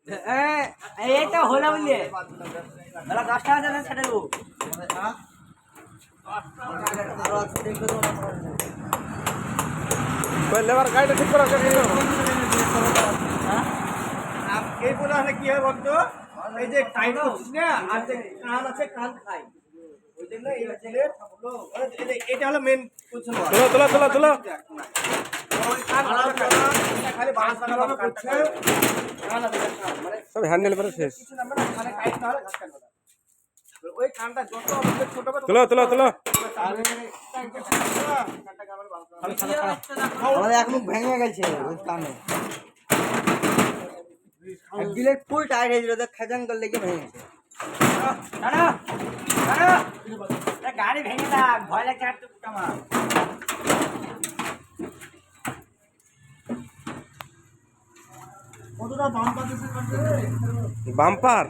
এইটা হলো বুঝলে বেলা 10টা বাজে ছেড়ে দেবো লেবার গাড়িটা ঠিক করা এই বলে হলে কি হয় বলতো এই যে টাইট করছিস না আর যে কান আছে কান খাই ওই জন্য এই ছেলের এটা হলো মেন কোশ্চেন তোলো খালি বাস বানানো করছে সব হ্যান্ডেল করে শেষ কিছু না মানে খালি টাইট না হলে ঘাস কাটবে না ওই কানটা যত আমাদের ছোট হবে তোলো আমাদের এক মুখ ভেঙে গেছে ওই কানে দিলের ফুল টায়ার হয়ে গেল খেজাং করলে কি ভেঙে গেছে গাড়ি ভেঙে দাগ ভয় লাগছে আর তো আমার কতটা বাম পাশে বাম্পার